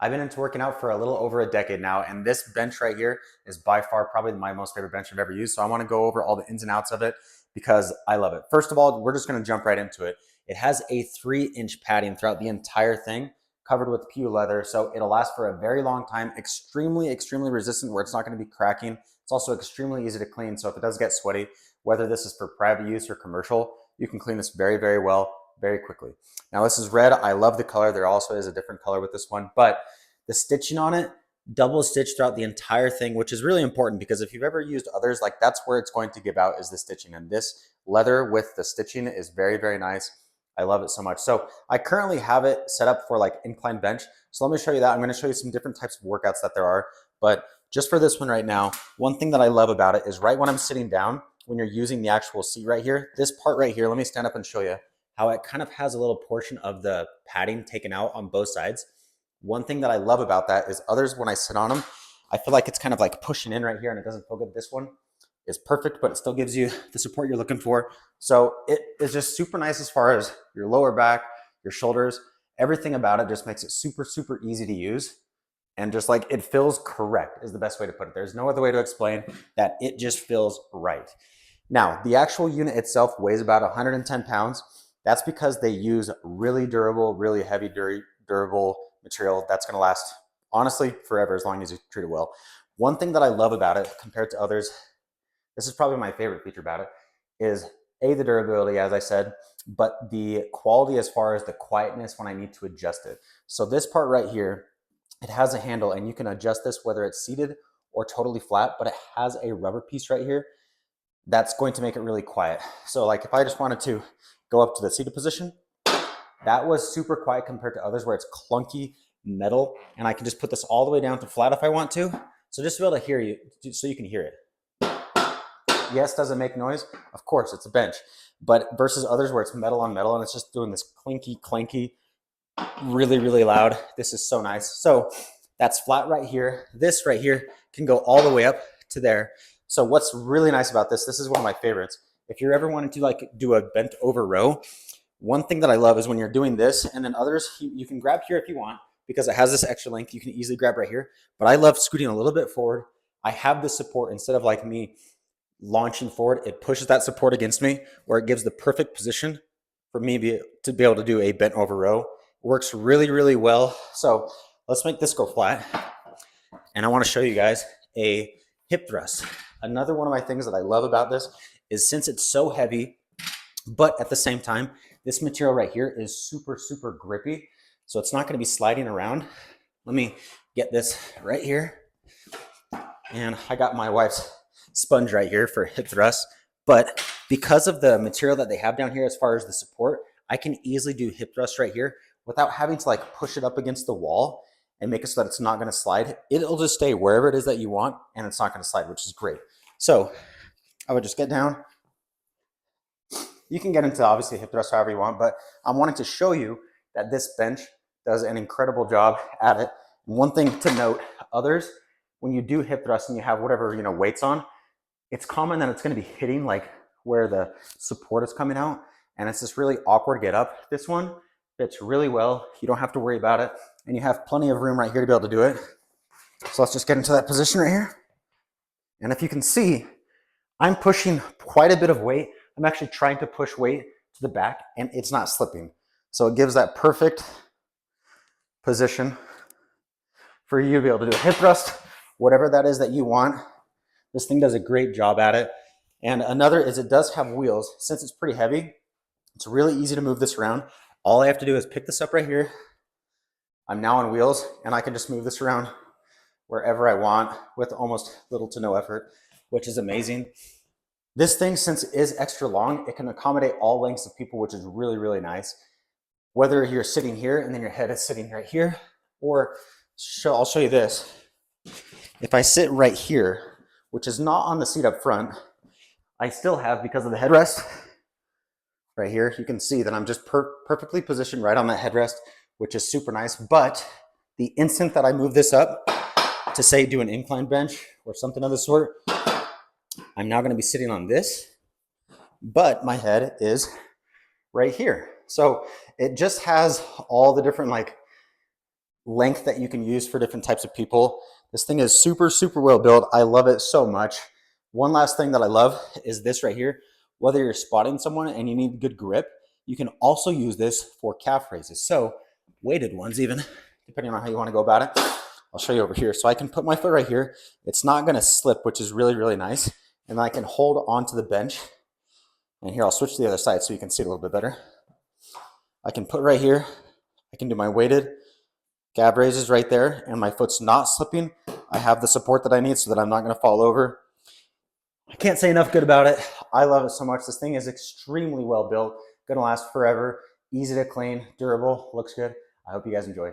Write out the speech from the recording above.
I've been into working out for a little over a decade now, and this bench right here is by far probably my most favorite bench I've ever used. So I want to go over all the ins and outs of it because I love it. First of all, we're just going to jump right into it. It has a 3-inch padding throughout the entire thing, covered with PU leather, so it'll last for a very long time. Extremely resistant, where it's not going to be cracking. It's also extremely easy to clean, so if it does get sweaty, whether this is for private use or commercial, you can clean this very well, very quickly. Now this is red. I love the color. There also is a different color with this one, but the stitching on it, double stitched throughout the entire thing, which is really important because if you've ever used others, like that's where it's going to give out, is the stitching. And this leather with the stitching is very nice. I love it so much. So I currently have it set up for like incline bench. So let me show you that. I'm going to show you some different types of workouts that there are. But just for this one right now, one thing that I love about it is right when I'm sitting down, when you're using the actual seat right here, this part right here, let me stand up and show you how it kind of has a little portion of the padding taken out on both sides. One thing that I love about that is others, when I sit on them, I feel like it's kind of like pushing in right here and it doesn't feel good. This one is perfect, but it still gives you the support you're looking for. So it is just super nice as far as your lower back, your shoulders, everything about it just makes it super easy to use. And just like it feels correct is the best way to put it. There's no other way to explain that. It just feels right. Now, the actual unit itself weighs about 110 pounds. That's because they use really durable, really heavy, durable material that's going to last, honestly, forever as long as you treat it well. One thing that I love about it compared to others, this is probably my favorite feature about it, is A, the durability, as I said, but the quality as far as the quietness when I need to adjust it. So this part right here, it has a handle and you can adjust this whether it's seated or totally flat, but it has a rubber piece right here that's going to make it really quiet. So like if I just wanted to go up to the seated position, that was super quiet compared to others where it's clunky metal, and I can just put this all the way down to flat if I want to. So just to be able to hear you, so you can hear it. Yes, does it make noise? Of course, it's a bench. But versus others where it's metal on metal and it's just doing this clinky, really loud. This is so nice. So that's flat right here. This right here can go all the way up to there. So what's really nice about this is one of my favorites. If you're ever wanting to like do a bent over row, one thing that I love is when you're doing this, and then others, you can grab here if you want because it has this extra length. You can easily grab right here. But I love scooting a little bit forward. I have this support instead of like me launching forward. It pushes that support against me where it gives the perfect position for me to be able to do a bent over row. It works really well. So let's make this go flat. And I want to show you guys a hip thrust. Another one of my things that I love about this is since it's so heavy, but at the same time, this material right here is super grippy. So it's not going to be sliding around. Let me get this right here. And I got my wife's sponge right here for hip thrust. But because of the material that they have down here as far as the support, I can easily do hip thrust right here without having to like push it up against the wall and make it so that it's not going to slide. It'll just stay wherever it is that you want and it's not going to slide, which is great. So I would just get down. You can get into obviously hip thrust however you want, but I'm wanting to show you that this bench does an incredible job at it. One thing to note, others, when you do hip thrust and you have whatever, weights on, it's common that it's going to be hitting like where the support is coming out, and it's this really awkward get up. This one fits really well. You don't have to worry about it, and you have plenty of room right here to be able to do it. So let's just get into that position right here. And if you can see, I'm pushing quite a bit of weight. I'm actually trying to push weight to the back and it's not slipping. So it gives that perfect position for you to be able to do a hip thrust, whatever that is that you want. This thing does a great job at it. And another is it does have wheels. Since it's pretty heavy, it's really easy to move this around. All I have to do is pick this up right here. I'm now on wheels and I can just move this around wherever I want with almost little to no effort, which is amazing. This thing, since it is extra long, it can accommodate all lengths of people, which is really nice. Whether you're sitting here and then your head is sitting right here, or I'll show you this. If I sit right here, which is not on the seat up front, I still have, because of the headrest right here, you can see that I'm just perfectly positioned right on that headrest, which is super nice. But the instant that I move this up to say do an incline bench or something of the sort, I'm now going to be sitting on this, but my head is right here. So it just has all the different like length that you can use for different types of people. This thing is super, super well built. I love it so much. One last thing that I love is this right here. Whether you're spotting someone and you need good grip, you can also use this for calf raises. So weighted ones even, depending on how you want to go about it. I'll show you over here. So I can put my foot right here. It's not going to slip, which is really, really nice. And I can hold onto the bench. And here, I'll switch to the other side so you can see it a little bit better. I can put right here. I can do my weighted calf raises right there, and my foot's not slipping. I have the support that I need so that I'm not going to fall over. I can't say enough good about it. I love it so much. This thing is extremely well built, going to last forever, easy to clean, durable, looks good. I hope you guys enjoy.